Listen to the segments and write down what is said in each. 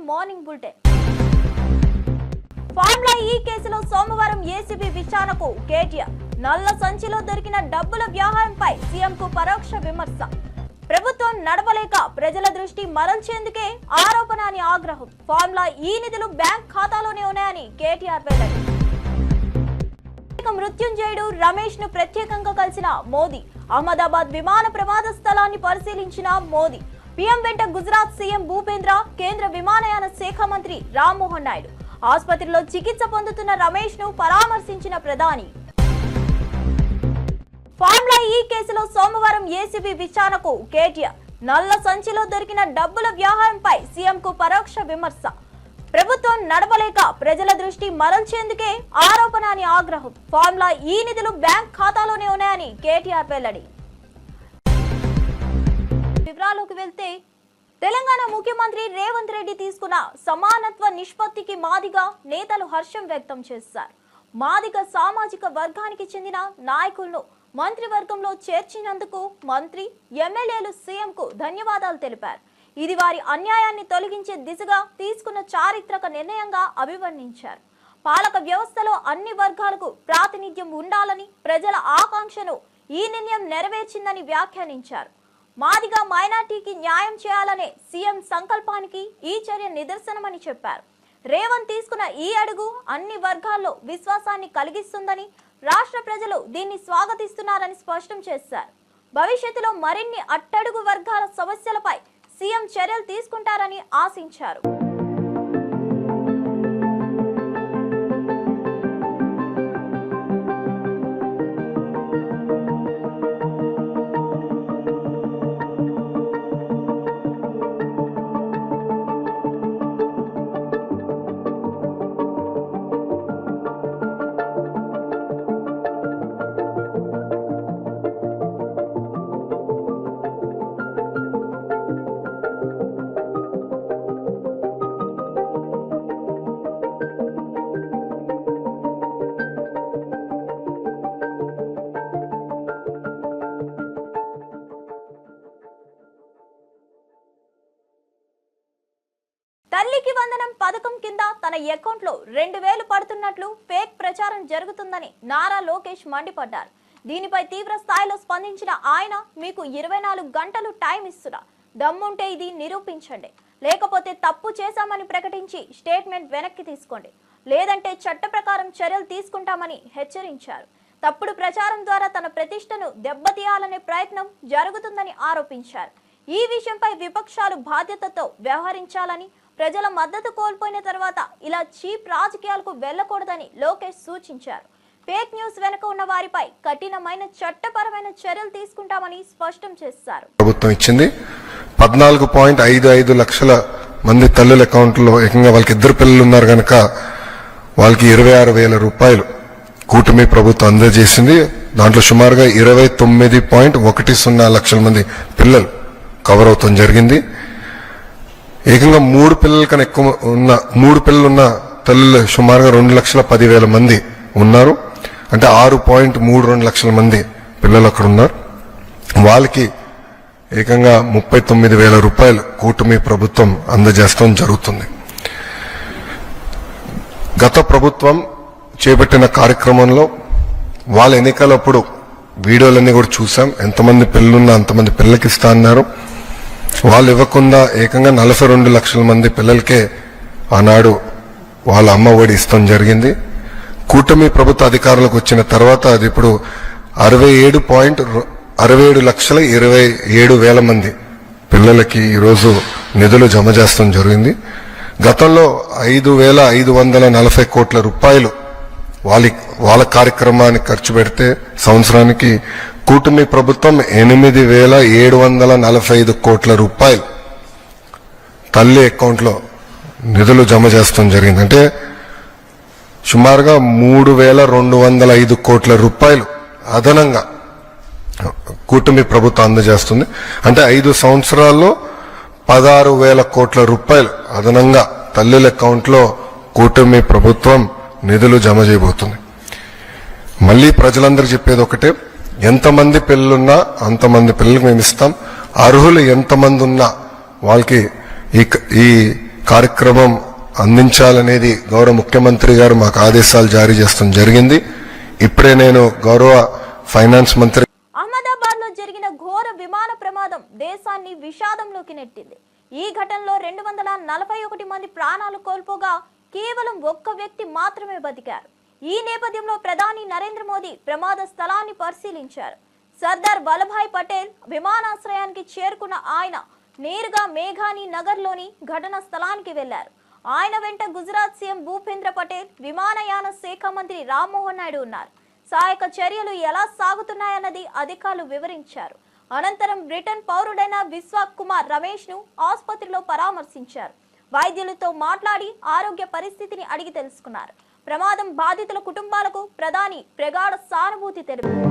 Morning bulletin. Formula ఈ కేసులో సోమవారం ఏసీబీ విచారణకు కేటీఆర్. నల్ల సంచిలో దొరికిన డబ్బుల వ్యవహారంపై సీఎంకు పరోక్ష విమర్శ. ప్రభుత్వం నడపలేక ప్రజల దృష్టి మరల్చేందుకే ఆరోపణ అని ఆగ్రహం. ఫార్ములా ఈ నిధులు బ్యాంక్ ఖాతాలోనే ఉన్నాయని కేటీఆర్ వెల్లడి. మృత్యుంజయుడు రమేష్ ను ప్రత్యేకంగా కలిసిన మోదీ. అహ్మదాబాద్ విమాన ప్రమాద స్థలాన్ని పరిశీలించిన మోదీ. పీఎం వెంట గుజరాత్ సీఎం భూపేంద్ర, కేంద్ర విమానయాన శాఖ మంత్రి రామ్మోహన్ నాయుడు. ఆసుపత్రిలో చికిత్స పొందుతున్న రమేష్ ను పరామర్శించిన ప్రధాని. ఫార్ములా ఈ కేసులో సోమవారం ఏసీబీ విచారణకు కేటీఆర్. నల్ల సంచిలో దొరికిన డబ్బుల వ్యవహారంపై సీఎంకు పరోక్ష విమర్శ. ప్రభుత్వం నడపలేక ప్రజల దృష్టి మరల్చేందుకే ఆరోపణ అని ఆగ్రహం. ఫార్ములా ఈ నిధులు బ్యాంక్ ఖాతాలోనే ఉన్నాయని కేటీఆర్ వెల్లడి. వివరాల్లోకి వెళ్తే, తెలంగాణ ముఖ్యమంత్రి రేవంత్ రెడ్డి తీసుకున్న సమానత్వ నిష్పత్తికి మాదిగ నేతలు హర్షం వ్యక్తం చేశారు. మాదిగ సామాజిక వర్గానికి చెందిన నాయకులను మంత్రివర్గంలో చేర్చినందుకు మంత్రి, ఎమ్మెల్యేలు సీఎంకు ధన్యవాదాలు తెలిపారు. ఇది వారి అన్యాయాన్ని తొలగించే దిశగా తీసుకున్న చారిత్రక నిర్ణయంగా అభివర్ణించారు. పాలక వ్యవస్థలో అన్ని వర్గాలకు ప్రాతినిధ్యం ఉండాలని ప్రజల ఆకాంక్షను ఈ నిర్ణయం నెరవేర్చిందని వ్యాఖ్యానించారు. మాదిగా మైనార్టీకి న్యాయం చేయాలనే సీఎం సంకల్పానికి ఈ చర్య నిదర్శనమని చెప్పారు. రేవంత్ తీసుకున్న ఈ అడుగు అన్ని వర్గాల్లో విశ్వాసాన్ని కలిగిస్తుందని, రాష్ట్ర ప్రజలు దీన్ని స్వాగతిస్తున్నారని స్పష్టం చేశారు. భవిష్యత్తులో మరిన్ని అట్టడుగు వర్గాల సమస్యలపై సీఎం చర్యలు తీసుకుంటారని ఆశించారు. తల్లికి వందనం పథకం కింద తన అకౌంట్ లో 2000 పడుతున్నట్లు ఫేక్ ప్రచారం జరుగుతుందని నారా లోకేష్ మండిపడ్డారు. దీనిపై తీవ్ర స్థాయిలో స్పందించిన ఆయన, మీకు 24 గంటలు టైం ఇస్తున్నా, దమ్ముంటే ఇది నిరూపించండి, లేకపోతే తప్పు చేశామని ప్రకటించి స్టేట్మెంట్ వెనక్కి తీసుకోండి, లేదంటే చట్ట ప్రకారం చర్యలు తీసుకుంటామని హెచ్చరించారు. తప్పుడు ప్రచారం ద్వారా తన ప్రతిష్టను దెబ్బతీయాలనే ప్రయత్నం జరుగుతుందని ఆరోపించారు. ఈ విషయంపై విపక్షాలు బాధ్యతతో వ్యవహరించాలని, ప్రజల మద్దతు కోల్పోయిన తర్వాత ఇలా చీప్ రాజకీయాలకు వెళ్లకూడదని లోకేష్ సూచించారు. ఫేక్ న్యూస్ వెనుక ఉన్న వారిపై కఠినమైన చట్టపరమైన చర్యలు తీసుకుంటామని స్పష్టం చేశారు. ప్రభుత్వం ఇచ్చింది 14.55 లక్షల మంది తల్లుల అకౌంట్లో ఏకంగా వాళ్ళకి 2 పిల్లలు ఉన్నారు కనుక వాళ్ళకి 26,000 రూపాయలు కూటమి ప్రభుత్వం అందజేసింది. దాంట్లో సుమారుగా 29.10 లక్షల మంది పిల్లలు కవర్ అవుతాం జరిగింది. ఏకంగా 3 పిల్లల కన్నా ఎక్కువ ఉన్న 3 పిల్లలు ఉన్న తల్లులు సుమారుగా 2,10,000 మంది ఉన్నారు. అంటే 6.32 లక్షల మంది పిల్లలు అక్కడ ఉన్నారు. వాళ్ళకి ఏకంగా 39,000 రూపాయలు కూటమి ప్రభుత్వం అందజేస్తాం జరుగుతుంది. గత ప్రభుత్వం చేపట్టిన కార్యక్రమంలో వాళ్ళ ఎన్నికలప్పుడు వీడియోలన్నీ కూడా చూసాం. ఎంతమంది పిల్లలున్నా అంతమంది పిల్లలకి ఇస్తా అన్నారు. వాళ్ళు ఇవ్వకుండా ఏకంగా 42 లక్షల మంది పిల్లలకే ఆనాడు వాళ్ళ అమ్మ ఒడి ఇస్తాం జరిగింది. కూటమి ప్రభుత్వ అధికారులకు వచ్చిన తర్వాత అది ఇప్పుడు 67,27,000 మంది పిల్లలకి ఈరోజు నిధులు జమ చేస్తాం జరిగింది. గతంలో 5,540 కోట్ల రూపాయలు వాళ్ళ కార్యక్రమానికి ఖర్చు పెడితే సంవత్సరానికి కూటమి ప్రభుత్వం 8,745 కోట్ల రూపాయలు తల్లి అకౌంట్లో నిధులు జమ చేస్తాం జరిగింది. అంటే సుమారుగా 3,205 కోట్ల రూపాయలు అదనంగా కూటమి ప్రభుత్వం అందజేస్తుంది. అంటే 5 సంవత్సరాల్లో 16,000 కోట్ల రూపాయలు అదనంగా తల్లుల అకౌంట్లో కూటమి ప్రభుత్వం నిధులు జమ చేయబోతుంది. మళ్ళీ ప్రజలందరూ చెప్పేది ఒకటే, ఎంతమంది పిల్లలున్నా అంతమంది పిల్లలకు మేము ఇస్తాం. అర్హులు ఎంతమంది ఉన్నా వాళ్ళకి ఈ కార్యక్రమం అందించాలనేది గౌరవ ముఖ్యమంత్రి గారు మాకు ఆదేశాలు జారీ చేస్తాం జరిగింది. ఇప్పుడే నేను గౌరవ ఫైనాన్స్ మంత్రి అహ్మదాబాద్ లో జరిగిన ఘోర విమాన ప్రమాదం దేశాన్ని విషాదంలోకి నెట్టింది. ఈ ఘటనలో 241 మంది ప్రాణాలు కోల్పోగా కేవలం ఒక్క వ్యక్తి మాత్రమే బతికారు. ఈ నేపథ్యంలో ప్రధాని నరేంద్ర మోదీ ప్రమాద స్థలాన్ని పరిశీలించారు. సర్దార్ వల్లభాయ్ పటేల్ విమానాశ్రయానికి చేరుకున్న ఆయన నేరుగా మేఘాని నగర్లోని ఘటన స్థలానికి వెళ్లారు. ఆయన వెంట గుజరాత్ సీఎం భూపేంద్ర పటేల్, విమానయాన శాఖ మంత్రి రామ్మోహన్ నాయుడు ఉన్నారు. సహాయక చర్యలు ఎలా సాగుతున్నాయన్నది అధికారులు వివరించారు. అనంతరం బ్రిటన్ పౌరుడైన విశ్వాక్ కుమార్ రమేష్ ను ఆసుపత్రిలో పరామర్శించారు. వైద్యులతో మాట్లాడి ఆరోగ్య పరిస్థితిని అడిగి తెలుసుకున్నారు. ప్రమాదం బాధితుల కుటుంబాలకు ప్రధాని ప్రగాఢ సానుభూతి తెలిపారు.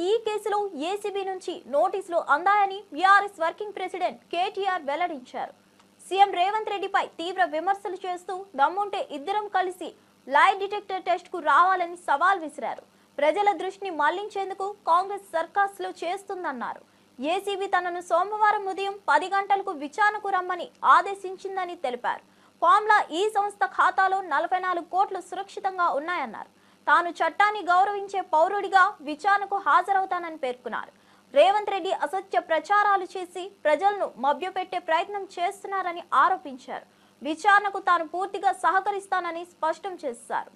ఈ కేసులో ఏసీబీ నుంచి నోటీసులు అందాయని బీఆర్ఎస్ వర్కింగ్ ప్రెసిడెంట్ కేటీఆర్ వెల్లడించారు. సీఎం రేవంత్ రెడ్డిపై తీవ్ర విమర్శలు చేస్తూ దమ్ముంటే ఇద్దరం కలిసి లై డిటెక్టర్ టెస్ట్ కు రావాలని సవాల్ విసిరారు. ప్రజల దృష్టిని మళ్లించేందుకు కాంగ్రెస్ సర్కస్లు చేస్తుందన్నారు. ఏసీబీ తనను సోమవారం ఉదయం 10 గంటలకు విచారణకు రమ్మని ఆదేశించిందని తెలిపారు. ఫార్ములా ఈ సంస్థ ఖాతాలో 44 కోట్లు సురక్షితంగా ఉన్నాయన్నారు. తాను చట్టాన్ని గౌరవించే పౌరుడిగా విచారణకు హాజరవుతానని పేర్కొన్నారు. రేవంత్ రెడ్డి అసత్య ప్రచారాలు చేసి ప్రజలను మభ్యపెట్టే ప్రయత్నం చేస్తున్నారని ఆరోపించారు. విచారణకు తాను పూర్తిగా సహకరిస్తానని స్పష్టం చేశారు.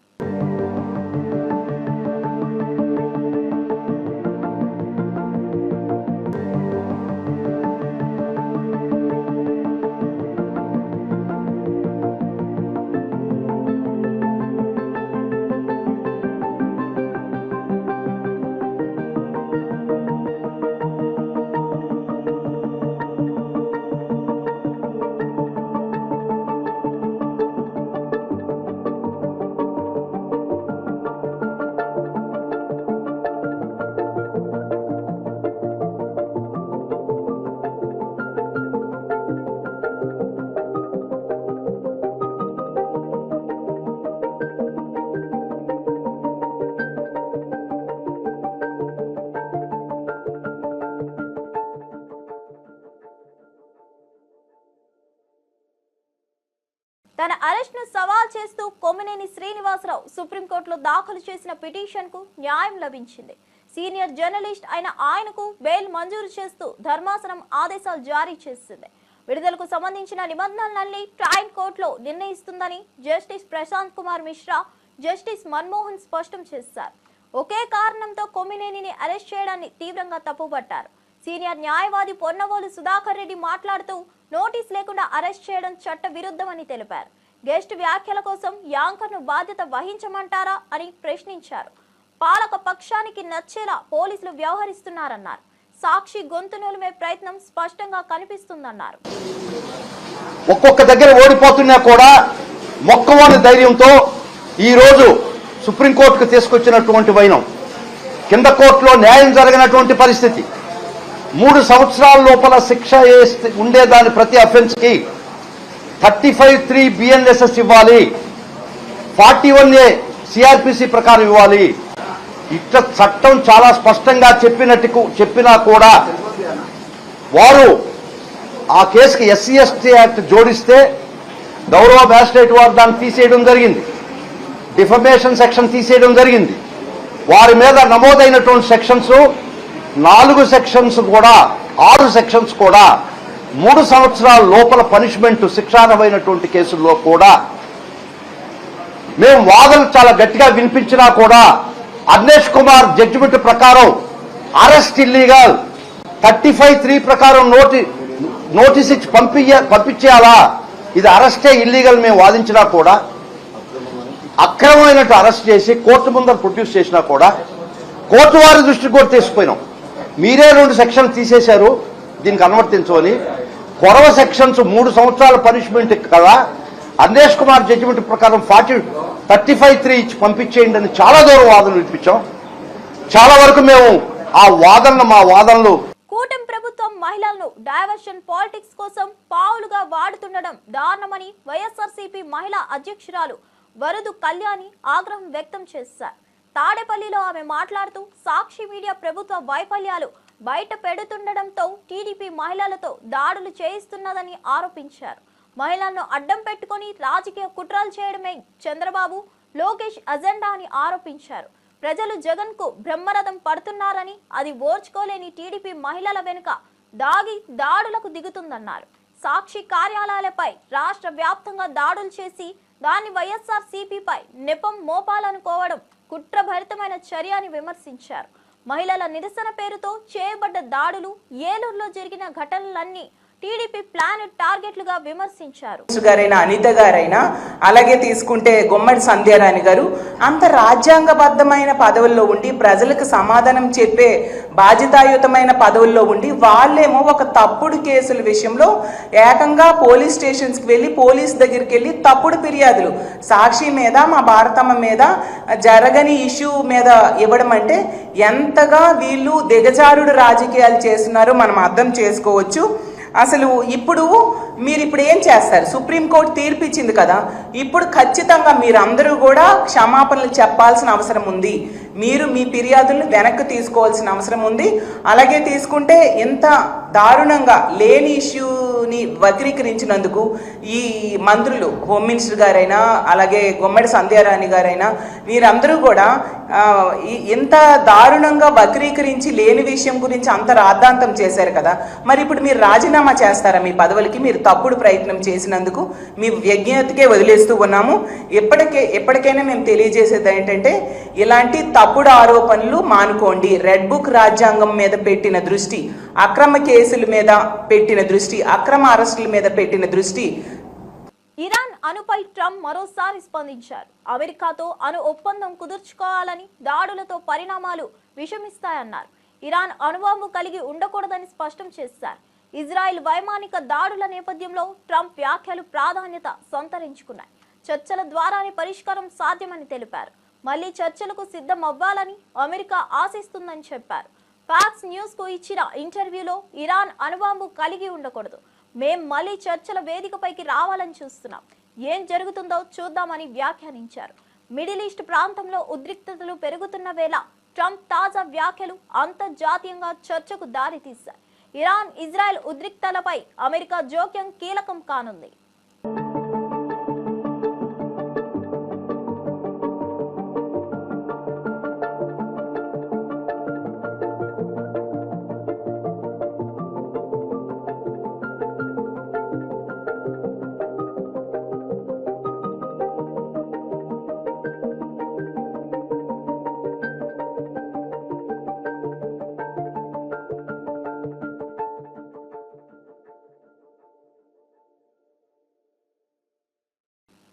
తన అరెస్ట్ ను సవాల్ చేస్తూ కొమ్మినేని శ్రీనివాసరావు సుప్రీంకోర్టులో దాఖలు చేసిన పిటిషన్ కు న్యాయం లభించింది. సీనియర్ జర్నలిస్ట్ అయిన ఆయనకు బెయిల్ మంజూరు చేస్తూ ధర్మాసనం ఆదేశాలు జారీ చేసింది. విడుదలకు సంబంధించిన నిబంధనలన్నీ ట్రయల్ కోర్టులో నిర్ణయిస్తుందని జస్టిస్ ప్రశాంత్ కుమార్ మిశ్రా, జస్టిస్ మన్మోహన్ స్పష్టం చేశారు. ఒకే కారణంతో కొమ్మినేనిని అరెస్ట్ చేయడాన్ని తీవ్రంగా తప్పుపట్టారు. సీనియర్ న్యాయవాది పొన్నవోలు సుధాకర్ రెడ్డి మాట్లాడుతూ నోటీస్ లేకుండా అరెస్ట్ చేయడం చట్ట విరుద్ధమని తెలిపారు. గెస్ట్ వ్యాఖ్యల కోసం యాంకర్ను బాధ్యత వహించమంటారా అని ప్రశ్నించారు. పాలక పక్షానికి నచ్చేలా పోలీసులు వ్యవహరిస్తున్నారన్నారు. సాక్షి గొంతు నులిమే ప్రయత్నం స్పష్టంగా కనిపిస్తుందన్నారు. ఒక్కొక్క దగ్గర ఓడిపోతున్నా కూడా మొక్కవోని ధైర్యంతో ఈ రోజు సుప్రీంకోర్టుకు తీసుకొచ్చినటువంటి వైనం, కింద కోర్టులో న్యాయం జరగనటువంటి పరిస్థితి, 3 సంవత్సరాల లోపల శిక్ష ఉండేదాని ప్రతి అఫెన్స్ కి 35(3) BNSS ఇవ్వాలి, 41A సిఆర్పిసి ప్రకారం ఇవ్వాలి. ఇట్లా చట్టం చాలా స్పష్టంగా చెప్పినా కూడా వారు ఆ కేసుకి SC/ST యాక్ట్ జోడిస్తే గౌరవ మ్యాజిస్ట్రేట్ వారు దాన్ని తీసేయడం జరిగింది, డిఫమేషన్ సెక్షన్ తీసేయడం జరిగింది. వారి మీద నమోదైనటువంటి సెక్షన్స్ 4 సెక్షన్స్ కూడా 6 సెక్షన్స్ కూడా 3 సంవత్సరాల లోపల పనిష్మెంట్ శిక్షార్హమైనటువంటి కేసుల్లో కూడా మేము వాదనలు చాలా గట్టిగా వినిపించినా కూడా అర్నేష్ కుమార్ జడ్జిమెంట్ ప్రకారం అరెస్ట్ ఇల్లీగల్ 35(3) ప్రకారం నోటీస్ ఇచ్చి పంపించేయాలా, ఇది అరెస్టే ఇల్లీగల్ మేము వాదించినా కూడా అక్రమమైనట్టు అరెస్ట్ చేసి కోర్టు ముందర ప్రొడ్యూస్ చేసినా కూడా కోర్టు వారి దృష్టికి కూడా తీసుకుపోయినాం. మీరే 2 సెక్షన్లు తీసేశారు దీనికి అనువర్తించమని. కొరవ సెక్షన్స్ 3 సంవత్సరాల పనిష్మెంట్ కదా, అర్నేష్ కుమార్ జడ్జిమెంట్ ప్రకారం 35(3) ఇచ్చి పంపించేయండి అని చాలా దూరం వాదనలు వినిపించాం. చాలా వరకు మేము మా వాదనలు కూటమి ప్రభుత్వం మహిళలను డైవర్షన్ పాలిటిక్స్ కోసం పావులుగా వాడుతుండడం దారుణమని వైఎస్ఆర్సీపీ మహిళా అధ్యక్షురాలు వరదు కళ్యాణి ఆగ్రహం వ్యక్తం చేశారు. తాడేపల్లిలో ఆమె మాట్లాడుతూ సాక్షి మీడియా ప్రభుత్వ వైఫల్యాలు బయట పెడుతుండడంతో టీడీపీ మహిళలతో దాడులు చేయిస్తున్నదని ఆరోపించారు. మహిళలను అడ్డం పెట్టుకుని రాజకీయ కుట్రలు చేయడమే చంద్రబాబు, లోకేష్ అజెండా అని ఆరోపించారు. ప్రజలు జగన్ కు బ్రహ్మరథం పడుతున్నారని, అది ఓర్చుకోలేని టీడీపీ మహిళల వెనుక దాడులకు దిగుతుందన్నారు. సాక్షి కార్యాలయాలపై రాష్ట్ర వ్యాప్తంగా దాడులు చేసి దాన్ని వైఎస్ఆర్ సిపిపై నెపం మోపాలనుకోవడం కుట్రభరితమైన చర్య అని విమర్శించారు. మహిళల నిరసన పేరుతో చేయబడ్డ దాడులు, ఏలూరులో జరిగిన ఘటనలన్నీ టీడీపీ ప్లాన్ టార్గెట్లుగా విమర్శించారు. గారైనా అనిత గారైనా అలాగే తీసుకుంటే గుమ్మడి సంధ్యారాణి గారు అంత రాజ్యాంగబద్ధమైన పదవుల్లో ఉండి ప్రజలకు సమాధానం చెప్పే బాధ్యతాయుతమైన పదవుల్లో ఉండి వాళ్ళేమో ఒక తప్పుడు కేసుల విషయంలో ఏకంగా పోలీస్ స్టేషన్స్కి వెళ్ళి పోలీస్ దగ్గరికి వెళ్ళి తప్పుడు ఫిర్యాదులు సాక్షి మీద మా భారతమ్మ మీద జరగని ఇష్యూ మీద ఇవ్వడం అంటే ఎంతగా వీళ్ళు దిగజారుడు రాజకీయాలు చేస్తున్నారో మనం అర్థం చేసుకోవచ్చు. అసలు ఇప్పుడు ఏం చేస్తారు? సుప్రీంకోర్టు తీర్పు ఇచ్చింది కదా, ఇప్పుడు ఖచ్చితంగా మీరందరూ కూడా క్షమాపణలు చెప్పాల్సిన అవసరం ఉంది. మీరు మీ ఫిర్యాదులను వెనక్కి తీసుకోవాల్సిన అవసరం ఉంది. అలాగే తీసుకుంటే ఎంత దారుణంగా లేని ఇష్యూని వక్రీకరించినందుకు ఈ మంత్రులు, హోమ్ మినిస్టర్ గారైనా అలాగే గుమ్మడి సంధ్యారాణి గారైనా వీరందరూ కూడా ఎంత దారుణంగా వక్రీకరించి లేని విషయం గురించి అంత రాద్ధాంతం చేశారు కదా. మరి ఇప్పుడు మీరు రాజీనామా చేస్తారా మీ పదవులకి? మీరు తప్పుడు ప్రయత్నం చేసినందుకు మీ విజ్ఞతకే వదిలేస్తూ ఉన్నాము. ఎప్పటికైనా మేము తెలియజేసేది ఏంటంటే ఇలాంటి తప్పుడు ఆరోపణలు మానుకోండి. రెడ్ బుక్ రాజ్యాంగం మీద పెట్టిన దృష్టి, అక్రమ కేసుల మీద పెట్టిన దృష్టి, అక్రమ అరెస్టుల మీద పెట్టిన దృష్టి. ఇరాన్ అణుపై ట్రంప్ మరోసారి స్పందించారు. అమెరికాతో అణు ఒప్పందం కుదుర్చుకోవాలని, దాడులతో పరిణామాలు విషమిస్తాయన్నారు. ఇరాన్ అణుబాంబు కలిగి ఉండకూడదని స్పష్టం చేశారు. ఇజ్రాయెల్ వైమానిక దాడుల నేపథ్యంలో ట్రంప్ వ్యాఖ్యలు ప్రాధాన్యత సంతరించుకున్నాయి. చర్చల ద్వారానే పరిష్కారం సాధ్యమని తెలిపారు. మళ్లీ చర్చలకు సిద్ధం అవ్వాలని అమెరికా ఆశిస్తుందని చెప్పారు. ఫాక్స్ న్యూస్ కు ఇచ్చిన ఇంటర్వ్యూలో ఇరాన్ అణుబాంబు కలిగి ఉండకూడదు, మేం మళ్లీ చర్చల వేదికపైకి రావాలని చూస్తున్నాం, ఏం జరుగుతుందో చూద్దామని వ్యాఖ్యానించారు. మిడిల్ ఈస్ట్ ప్రాంతంలో ఉద్రిక్తతలు పెరుగుతున్న వేళ ట్రంప్ తాజా వ్యాఖ్యలు అంతర్జాతీయంగా చర్చకు దారితీశాయి. ఇరాన్ ఇజ్రాయెల్ ఉద్రిక్తతలపై అమెరికా జోక్యం కీలకం కానుంది.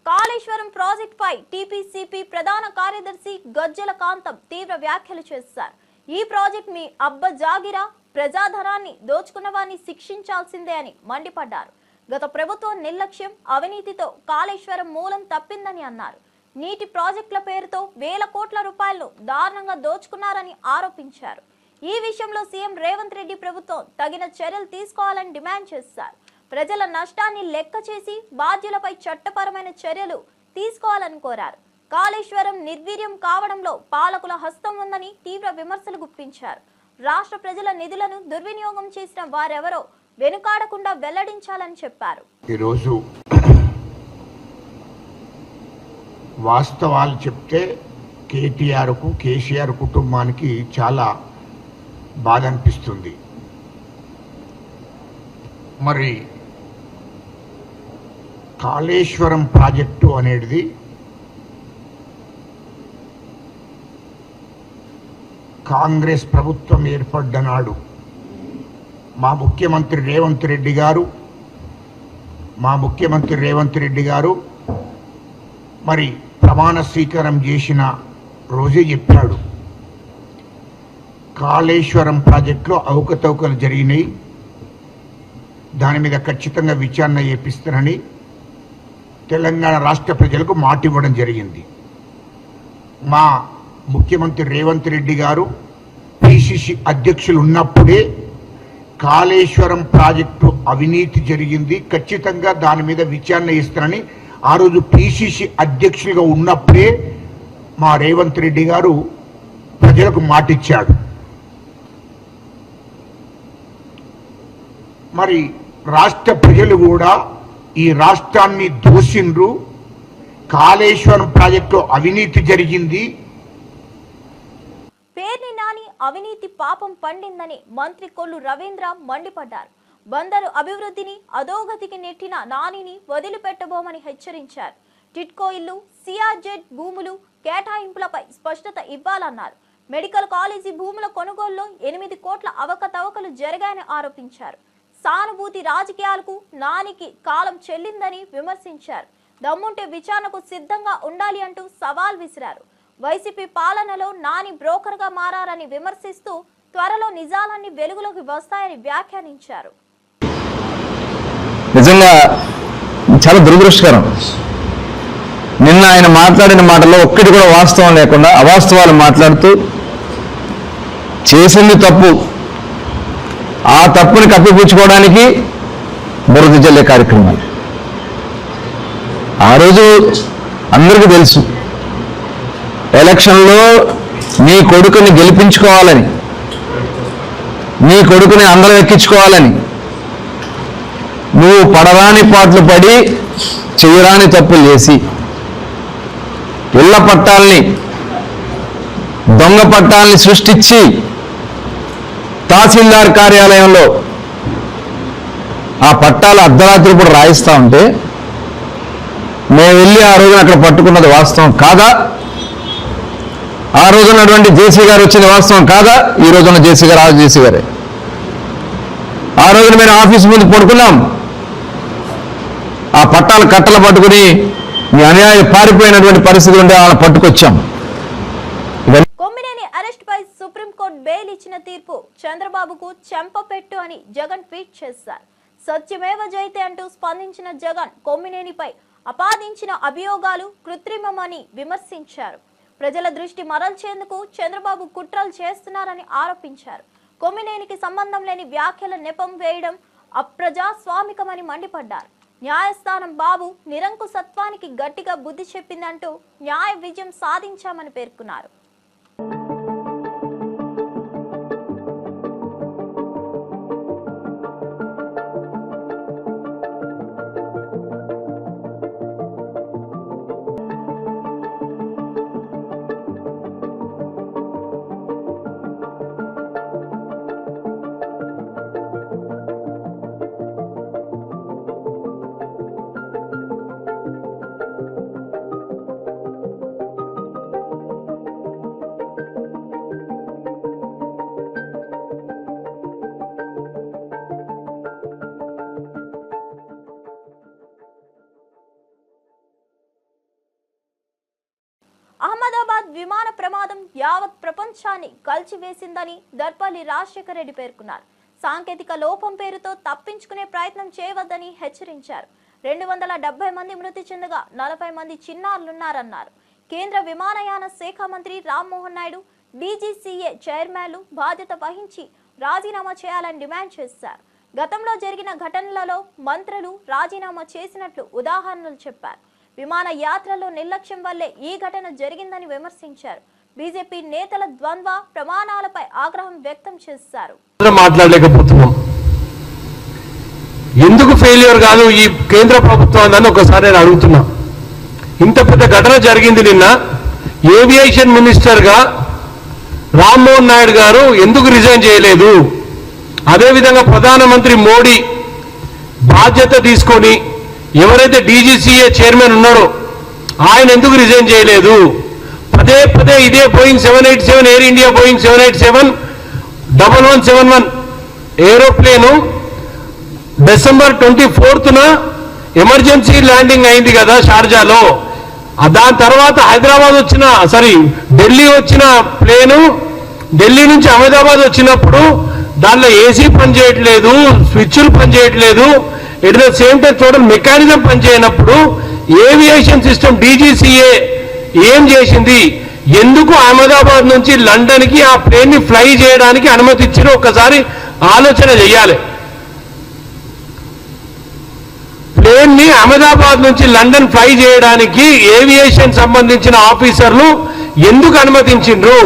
కాళేశ్వరం ప్రాజెక్టుపై టీపీసీపీ ప్రధాన కార్యదర్శి గజ్జల కాంతం తీవ్ర వ్యాఖ్యలు చేశారు. ఈ ప్రాజెక్ట్ మీ అబ్బ జాగిరా, ప్రజాధనాన్ని దోచుకున్న వారిని శిక్షించాల్సిందే అని మండిపడ్డారు. గత ప్రభుత్వం నిర్లక్ష్యం, అవినీతితో కాళేశ్వరం మూలం తప్పిందని అన్నారు. నీటి ప్రాజెక్టుల పేరుతో వేల కోట్ల రూపాయలను దారుణంగా దోచుకున్నారని ఆరోపించారు. ఈ విషయంలో సీఎం రేవంత్ రెడ్డి ప్రభుత్వం తగిన చర్యలు తీసుకోవాలని డిమాండ్ చేశారు. ప్రజల నష్టాన్ని లెక్క చేసి బాధ్యులపై చట్టపరమైన చర్యలు తీసుకోవాలని కోరారు. కాళేశ్వరం నిర్వీర్యం కావడంలో పాలకుల హస్తం ఉందని తీవ్ర విమర్శలు గుప్పించారు. రాష్ట్ర ప్రజల నిధులను దుర్వినియోగం చేసిన వారెవరో వెనుకాడకుండా వెల్లడించాలని చెప్పారు. ఈరోజు వాస్తవాలు చెప్తే కేటీఆర్కు కేసీఆర్ కుటుంబానికి చాలా బాధ అనిపిస్తుంది. మరి కాళేశ్వరం ప్రాజెక్టు అనేది కాంగ్రెస్ ప్రభుత్వం ఏర్పడ్డ నాడు మా ముఖ్యమంత్రి రేవంత్ రెడ్డి గారు మరి ప్రమాణ స్వీకారం చేసిన రోజే చెప్పాడు, కాళేశ్వరం ప్రాజెక్టులో అవకతవకలు జరిగినాయి, దాని మీద ఖచ్చితంగా విచారణ చేపిస్తారని తెలంగాణ రాష్ట్ర ప్రజలకు మాట ఇవ్వడం జరిగింది. మా ముఖ్యమంత్రి రేవంత్ రెడ్డి గారు పిసిసి అధ్యక్షులు ఉన్నప్పుడే కాళేశ్వరం ప్రాజెక్టు అవినీతి జరిగింది, ఖచ్చితంగా దాని మీద విచారణ ఇస్తారని ఆ రోజు పిసిసి అధ్యక్షులుగా ఉన్నప్పుడే మా రేవంత్ రెడ్డి గారు ప్రజలకు మాటిచ్చాడు. మరి రాష్ట్ర ప్రజలు కూడా ఈ రాష్ట్రాన్ని దోషిండ్రు, కాళేశ్వరం ప్రాజెక్టులో అవినీతి జరిగింది. పేర్ని నాని అవినీతి పాపం పండిందని మంత్రి కొల్లు రవీంద్ర మండిపడ్డారు. బందరు అభివృద్ధిని అధోగతికి నెట్టిన నానిని వదిలిపెట్టబోమని హెచ్చరించారు. టిట్కో ఇల్లు, సిఆర్జెడ్ భూములు కేటాయింపులపై స్పష్టత ఇవ్వాలన్నారు. మెడికల్ కాలేజీ భూముల కొనుగోలులో 8 కోట్ల అవకతవకలు జరిగాయని ఆరోపించారు. సానుభూతి రాజకీయాలకు నానికి కాలం చెల్లిందని విమర్శించారు. దమ్ముంటే విచారణకు సిద్ధంగా ఉండాలి అంటూ సవాల్ విసిరారు. వైసీపీ పాలనలో నాని బ్రోకర్గా మారారని విమర్శిస్తూ త్వరలో నిజాలన్నీ వెలుగులోకి వస్తాయని వ్యాఖ్యానించారు. నిజంగా చాలా దురదృష్టకరం. నిన్న ఆయన మాట్లాడిన మాటల్లో ఒక్కటి కూడా వాస్తవం లేకుండా అవాస్తవాలు మాట్లాడుతూ చేసింది తప్పు, ఆ తప్పుని కప్పిపుచ్చుకోవడానికి బురద జల్లే కార్యక్రమాలు. ఆ రోజు అందరికీ తెలుసు, ఎలక్షన్లో నీ కొడుకుని గెలిపించుకోవాలని, నీ కొడుకుని అందరం ఎక్కించుకోవాలని నువ్వు పడరాని పాటలు పడి చేయరాని తప్పులు చేసి ఇళ్ల పట్టాలని, దొంగ పట్టాలని సృష్టించి తహసీల్దార్ కార్యాలయంలో ఆ పట్టాలు అర్ధరాత్రి కూడా రాయిస్తా ఉంటే మేము వెళ్ళి ఆ రోజున అక్కడ పట్టుకున్నది వాస్తవం కాదా? ఆ రోజున్నటువంటి జేసీ గారు వచ్చింది వాస్తవం కాదా? ఈ రోజున్న జేసీ గారు ఆ జేసీ గారే. ఆ రోజున మేము ఆఫీస్ ముందు పడుకున్నాం, ఆ పట్టాలు కట్టలు పట్టుకుని మీ అన్యాయం పారిపోయినటువంటి పరిస్థితి ఉంటే వాళ్ళని పట్టుకొచ్చాం. కొమ్మినేని అరెస్ట్ పై సుప్రీంకోర్టు బెయిల్ ఇచ్చిన తీర్పు చంద్రబాబుకు చెంపపెట్టు అని జగన్ ట్వీట్ చేశారు. సత్యమేవ జయతే అంటూ స్పందించిన జగన్ కొమ్మినేనిపై అపాదించిన అభియోగాలు కృత్రిమమని విమర్శించారు. ప్రజల దృష్టి మరల్చేందుకు చంద్రబాబు కుట్రలు చేస్తున్నారని ఆరోపించారు. కొమ్మినేనికి సంబంధం లేని వ్యాఖ్యల నెపం వేయడం అప్రజాస్వామికమని మండిపడ్డారు. న్యాయస్థానం బాబు నిరంకుశత్వానికి గట్టిగా బుద్ధి చెప్పిందంటూ న్యాయ విజయం సాధించామని పేర్కొన్నారు. అహ్మదాబాద్ విమాన ప్రమాదం యావత్ ప్రపంచాన్ని కలిచివేసిందని దర్పల్లి రాజశేఖర రెడ్డి పేర్కొన్నారు. సాంకేతిక లోపం పేరుతో తప్పించుకునే ప్రయత్నం చేయవద్దని హెచ్చరించారు. 270 మంది మృతి చెందగా 40 మంది చిన్నారులున్నారన్నారు. కేంద్ర విమానయాన శాఖ మంత్రి రామ్మోహన్ నాయుడు, డీజీసీఏ చైర్మన్లు బాధ్యత వహించి రాజీనామా చేయాలని డిమాండ్ చేశారు. గతంలో జరిగిన ఘటనలలో మంత్రులు రాజీనామా చేసినట్లు ఉదాహరణలు చెప్పారు. విమాన యాత్రలో నిర్లక్ష్యం వల్లే ఈ ఘటన జరిగిందని విమర్శించారు. బీజేపీ నేతల ద్వంద్వ ప్రమాణాలపై ఆగ్రహం వ్యక్తం చేశారు. మాట్లాడలేకపోతున్నాం, ఎందుకు ఫెయిల్యూర్ కాదు ఈ కేంద్ర ప్రభుత్వం అని ఒకసారి నేను అడుగుతున్నా. ఇంత పెద్ద ఘటన జరిగింది నిన్న, ఏవియేషన్ మినిస్టర్గా రామ్మోహన్ నాయుడు గారు ఎందుకు రిజైన్ చేయలేదు? అదేవిధంగా ప్రధానమంత్రి మోడీ బాధ్యత తీసుకొని ఎవరైతే డీజీసీఏ చైర్మన్ ఉన్నారో ఆయన ఎందుకు రిజైన్ చేయలేదు? పదే పదే ఇదే బోయింగ్ 787 ఎయిర్ ఇండియా బోయింగ్ 787-1171 ఏరోప్లేను డిసెంబర్ 24న ఎమర్జెన్సీ ల్యాండింగ్ అయింది కదా షార్జాలో. దాని తర్వాత హైదరాబాద్ వచ్చిన ఢిల్లీ వచ్చిన ప్లేను ఢిల్లీ నుంచి అహ్మదాబాద్ వచ్చినప్పుడు దానిలో ఏసీ పనిచేయట్లేదు, స్విచ్లు పనిచేయట్లేదు, at the same time total mechanism పనిచేయనప్పుడు ఏవియేషన్ సిస్టమ్ డీజీసీఏ ఏం చేసింది? ఎందుకు అహ్మదాబాద్ నుంచి లండన్కి ఆ ప్లేన్ని ఫ్లై చేయడానికి అనుమతి ఇచ్చారో ఒకసారి ఆలోచన చేయాలి. ప్లేన్ని అహ్మదాబాద్ నుంచి లండన్ ఫ్లై చేయడానికి ఏవియేషన్ సంబంధించిన ఆఫీసర్లు ఎందుకు అనుమతించిండ్రు?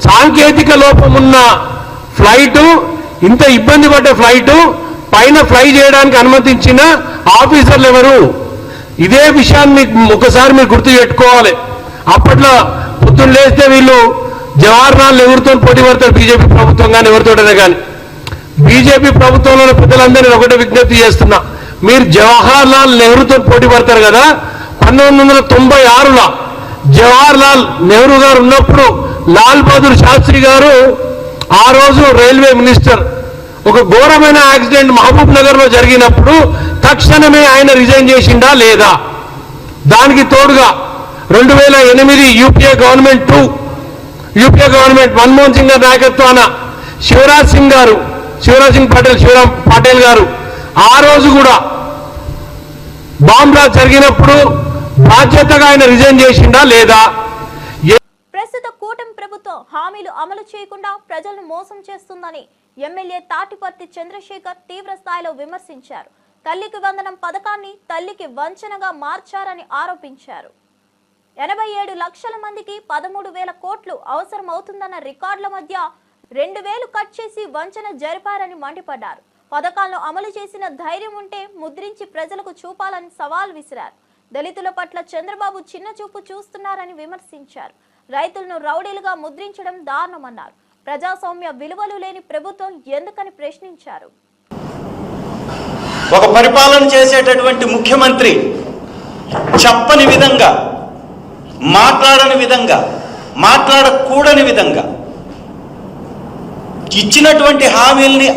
సాంకేతిక లోపం ఉన్న ఫ్లైటు, ఇంత ఇబ్బంది పడ్డ ఫ్లైటు పైన ఫ్లై చేయడానికి అనుమతించిన ఆఫీసర్లు ఎవరు? ఇదే విషయాన్ని ఒకసారి మీరు గుర్తు పెట్టుకోవాలి. అప్పట్లో పొద్దున్న లేస్తే వీళ్ళు జవహర్లాల్ నెహ్రూతో పోటీ పడతారు, బీజేపీ ప్రభుత్వం కానీ ఎవరితోటనే కానీ. బీజేపీ ప్రభుత్వంలోని పెద్దలందరినీ ఒకటే విజ్ఞప్తి చేస్తున్నా, మీరు జవహర్లాల్ నెహ్రూతో పోటీ పడతారు కదా. 1996లో జవహర్లాల్ నెహ్రూ గారు ఉన్నప్పుడు లాల్ బహదూర్ శాస్త్రి గారు ఆ రోజు రైల్వే మినిస్టర్, ఒక ఘోరమైన యాక్సిడెంట్ మహబూబ్ నగర్లో జరిగినప్పుడు తక్షణమే ఆయన రిజైన్ చేసిండా లేదా? దానికి తోడుగా 2008 యూపీఏ గవర్నమెంట్ మన్మోహన్ సింగ్ గారి నాయకత్వాన శివరాజ్ సింగ్ పాటిల్ గారు ఆ రోజు కూడా బాంబ్ బ్లాస్ట్ జరిగినప్పుడు బాధ్యతగా ఆయన రిజైన్ చేసిండా లేదా? ప్రస్తుత కూటమి ప్రభుత్వం హామీలు అమలు చేయకుండా ప్రజలను మోసం చేస్తుందని ఎమ్మెల్యే తాటిపర్తి చంద్రశేఖర్ తీవ్ర స్థాయిలో విమర్శించారు. తల్లికి వందనం పథకాన్ని తల్లికి వంచనగా మార్చారని ఆరోపించారు. 87 లక్షల మందికి 13,000 కోట్లు అవసరమవుతుందన్న రికార్డుల మధ్య 2,000 కట్ చేసి వంచన జరిపారని మండిపడ్డారు. పథకాలను అమలు చేసిన ధైర్యం ఉంటే ముద్రించి ప్రజలకు చూపాలని సవాల్ విసిరారు. దళితుల పట్ల చంద్రబాబు చిన్న చూపు చూస్తున్నారని విమర్శించారు. రైతులను రౌడీలుగా ముద్రించడం దారుణమన్నారు. ప్రజాస్వామ్య విలువలు లేని ప్రభుత్వం ఎందుకని ప్రశ్నించారు. ఒక పరిపాలన చేసేటటువంటి ముఖ్యమంత్రి చెప్పని విధంగా, మాట్లాడని విధంగా, మాట్లాడకూడని విధంగా ఇచ్చినటువంటి హామీల్ని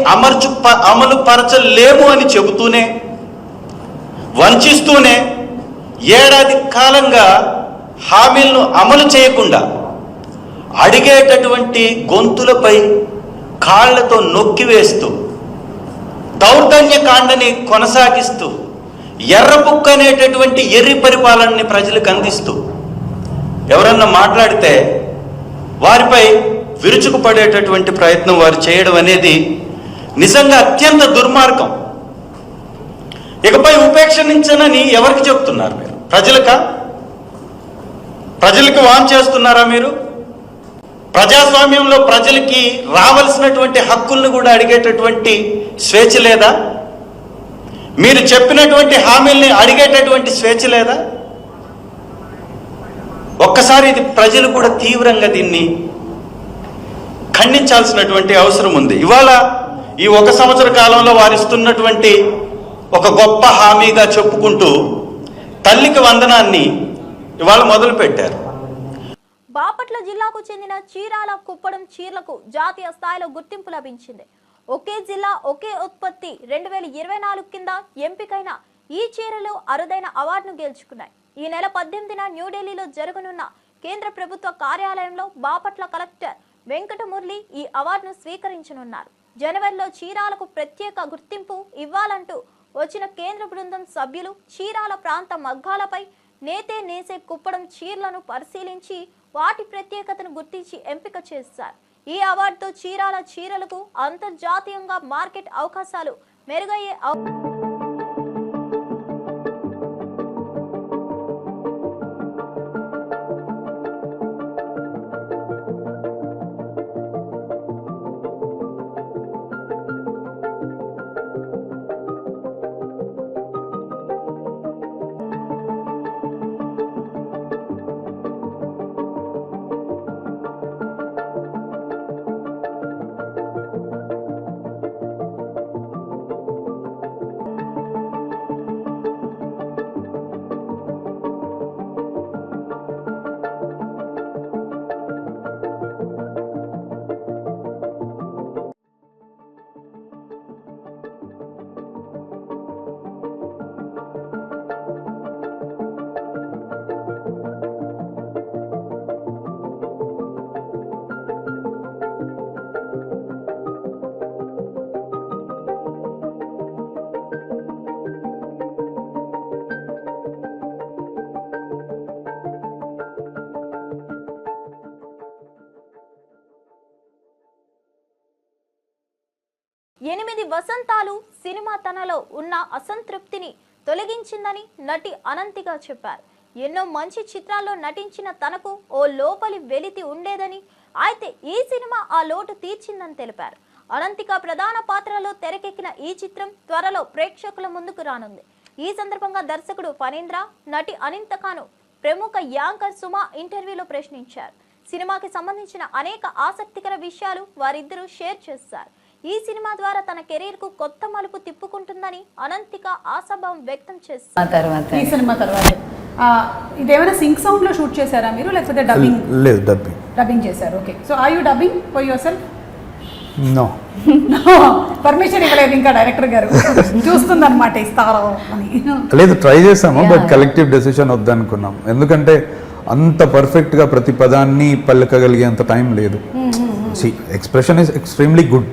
అమలు పరచలేము అని చెబుతూనే, వంచిస్తూనే ఏడాది కాలంగా హామీలను అమలు చేయకుండా అడిగేటటువంటి గొంతులపై కాళ్లతో నొక్కివేస్తూ దౌర్జన్య కాండని కొనసాగిస్తూ ఎర్రబుక్క అనేటటువంటి ఎర్రి పరిపాలనని ప్రజలకు అందిస్తూ ఎవరన్నా మాట్లాడితే వారిపై విరుచుకుపడేటటువంటి ప్రయత్నం వారు చేయడం అనేది నిజంగా అత్యంత దుర్మార్గం. ఇకపై ఉపేక్షించనని ఎవరికి చెప్తున్నారు మీరు? ప్రజలకు వాన్ చేస్తున్నారా మీరు? ప్రజాస్వామ్యంలో ప్రజలకి రావాల్సినటువంటి హక్కులను కూడా అడిగేటటువంటి స్వేచ్ఛ లేదా? మీరు చెప్పినటువంటి హామీల్ని అడిగేటటువంటి స్వేచ్ఛ లేదా? ఒక్కసారి ఇది ప్రజలు కూడా తీవ్రంగా దీన్ని ఖండించాల్సినటువంటి అవసరం ఉంది. ఇవాళ ఈ 1 సంవత్సర కాలంలో వారు ఇస్తున్నటువంటి ఒక గొప్ప హామీగా చెప్పుకుంటూ తల్లికి వందనాన్ని ఇవాళ మొదలు పెట్టారు. బాపట్ల జిల్లాకు చెందిన చీరాల కుప్పడం చీరలకు జాతీయ స్థాయిలో గుర్తింపు లభించింది. ఒకే జిల్లా ఒకే ఉత్పత్తి 2024 కింద ఎంపికైన ఈ చీరలు అరుదైన అవార్డును గెలుచుకున్నాయి. ఈ నెల 18న న్యూఢిల్లీలో జరగనున్న కేంద్ర ప్రభుత్వ కార్యాలయంలో బాపట్ల కలెక్టర్ వెంకటమురళి ఈ అవార్డును స్వీకరించనున్నారు. జనవరిలో చీరాలకు ప్రత్యేక గుర్తింపు ఇవ్వాలంటూ వచ్చిన కేంద్ర బృందం సభ్యులు చీరాల ప్రాంత మగ్గాలపై నేసే కుప్పడం చీరలను పరిశీలించి వాటి ప్రత్యేకతను గుర్తించి ఎంపిక చేశారు. ఈ అవార్డుతో చీరాల చీరలకు అంతర్జాతీయంగా మార్కెట్ అవకాశాలు మెరుగయ్యే 8 వసంతాలు సినిమా తనలో ఉన్న అసంతృప్తిని తొలగించిందని నటి అనంతిగా చెప్పారు. ఎన్నో మంచి చిత్రాల్లో నటించిన తనకు ఓ లోపలి వెలితి ఉండేదని, అయితే ఈ సినిమా ఆ లోటు తీర్చిందని తెలిపారు. అనంతిక ప్రధాన పాత్రలో తెరకెక్కిన ఈ చిత్రం త్వరలో ప్రేక్షకుల ముందుకు రానుంది. ఈ సందర్భంగా దర్శకుడు ఫణీంద్ర, నటి అనంతికను ప్రముఖ యాంకర్ సుమ ఇంటర్వ్యూలో ప్రశ్నించారు. సినిమాకి సంబంధించిన అనేక ఆసక్తికర విషయాలు వారిద్దరూ షేర్ చేశారు. ఈ సినిమా ద్వారా తన కెరీర్ కు కొత్త మలుపు తిప్పుకుంటుందని అనంతిక ఆశాభావం వ్యక్తం చేశారు. ఈ సినిమా తర్వాత ఇదేమైనా సింక్ సౌండ్ లో షూట్ చేశారా మీరు, లేకపోతే డబ్బింగ్? లేదు, డబ్బింగ్ చేశారు. Okay, so are you dubbing for yourself? No, permission ఇవ్వలేదు ఇంకా డైరెక్టర్ గారు. చూస్తుందన్నమాట ఇస్తారో అని. లేదు, ట్రై చేసాము, బట్ కలెక్టివ్ డెసిషన్ వద్దనుకున్నాం. ఎందుకంటే అంత పర్ఫెక్ట్ గా ప్రతి పదాన్ని పలకగలిగేంత టైం లేదు. Expression is extremely good,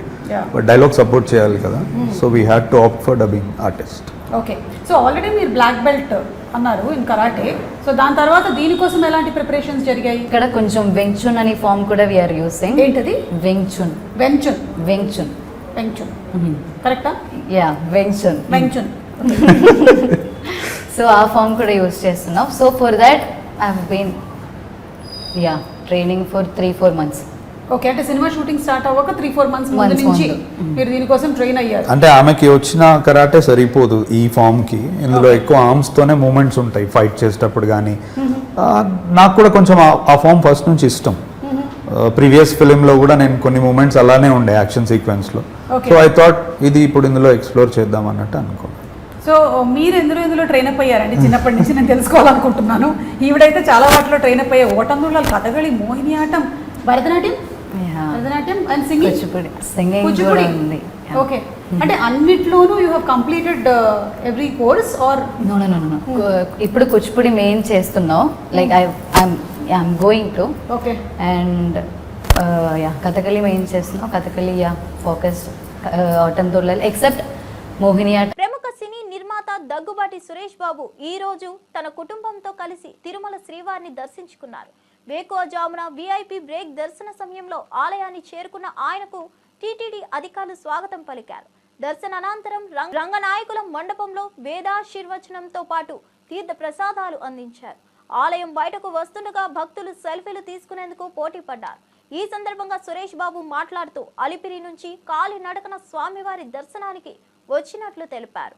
but dialogue support చేయాలి కదా, so we had to opt for dubbing artist. Okay, so already మీరు బ్లాక్ బెల్ట్ అన్నారు ఇన్ కరాటే, సో దాని తర్వాత దీనికోసం ఎలాంటి ప్రిపరేషన్స్ జరిగాయి? ఇక్కడ కొంచెం వెంగ్చున్ అనే ఫామ్ కూడా వి ఆర్ యూజింగ్. ఏంటది? వెంగ్చున్. వెంగ్చున్. వెంగ్చున్. వెంగ్చున్ కరెక్టా? Yeah, Wing Chun. వెంగ్చున్. సో ఆ ఫామ్ కూడా యూజ్ చేస్తున్నాం. So for that I have been training for 3-4 months. Okay, అంటే సినిమా షూటింగ్ స్టార్ట్ అవ్వక 3-4 months ముందు నుంచి మీరు దీనికోసం ట్రైన్ అయ్యారు. అంటే ఆమెకి వచ్చిన కరాటే సరిపోదు ఈ ఫామ్ కి. ఇందులో ఎక్కువ ఆర్మ్స్ తోనే మూమెంట్స్ ఉంటాయి ఫైట్ చేసేటప్పుడు కానీ. నాకు కూడా కొంచెం ఆ ఫామ్ ఫస్ట్ నుంచి ఇష్టం. ప్రీవియస్ ఫిలిం లో కూడా నేను కొన్ని మూమెంట్స్ అలానే ఉండే యాక్షన్ సీక్వెన్స్ లో. సో ఐ థాట్ ఇది ఇప్పుడు ఇందులో ఎక్స్ప్లోర్ చేద్దాం అన్నట్టు అనుకున్నాను. సో మీరు ఎందులో ట్రైన్ అప్ అయ్యారండి? చిన్నప్పటి నుంచి నేను తెలుసుకోవాలనుకుంటున్నాను. ఈవిడైతే చాలా వాటిలో ట్రైన్ అప్ అయ్యారు. Ottamthullal, Kathakali, Mohiniyattam, Bharatanatyam and singing. Kuchipudi. Okay, అంటే అన్నిట్లోనూ you have completed every course or? No. ఇప్పుడు కూచిపూడి మెయిన్ చేస్తున్నాం. Like I'm going to. Okay. And Kathakali main చేస్తున్నాం. Kathakali focus Ottamthullal except Mohiniyattam. ప్రముఖ సినీ నిర్మాత దగ్గుబాటి సురేష్ బాబు ఈ రోజు తన కుటుంబంతో కలిసి తిరుమల శ్రీవారిని దర్శించుకున్నారు. వేకువజామున విఐపి బ్రేక్ దర్శన సమయంలో ఆలయాన్ని చేరుకున్న ఆయనకు టీటీడీ అధికారులు స్వాగతం పలికారు. దర్శన అనంతరం రంగనాయకుల మండపంలో వేదాశీర్వచనంతో పాటు తీర్థ ప్రసాదాలు అందించారు. ఆలయం బయటకు వస్తుండగా భక్తులు సెల్ఫీలు తీసుకునేందుకు పోటీ పడ్డారు. ఈ సందర్భంగా సురేష్ బాబు మాట్లాడుతూ అలిపిరి నుంచి కాలినడకన స్వామివారి దర్శనానికి వచ్చినట్లు తెలిపారు.